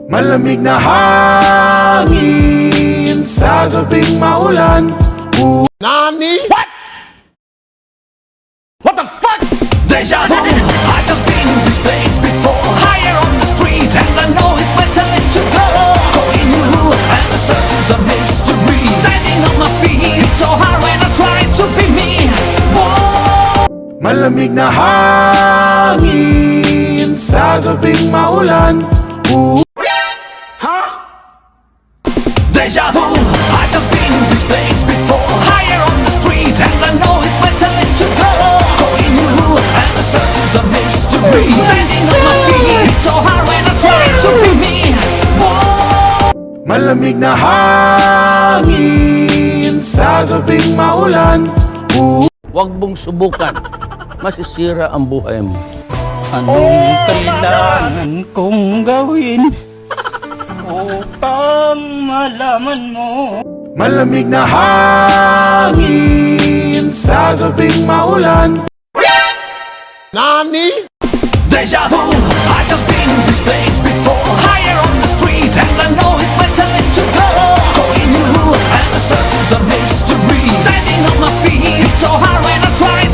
Malamig na hangin sa gabing maulan. Nani? What? What the fuck? Deja vu, I just been in this place before. Higher on the street, and I know it's my time to go. Going new, and the search is a mystery. Standing on my feet, it's so hard when I try to be me. Whoa. Malamig na hangin sa gabing maulan. Deja vu, I just been in this place before. Higher on the street, and I know it's my time to go. Going new, and the search is a mystery. Standing on my feet, it's so hard when I try to be me. Whoa. Malamig na hangin sa gabing maulan. Huwag mong subukan. Masisira ang buhay mo. Anong kailangan kong gawin upang malaman mo? Malamig na hangin sa gabing maulan. Nani? Deja vu, I just been in this place before. Higher on the street, and I know it's my time to go. Going new, and the search is a mystery. Standing on my feet, it's so hard when I try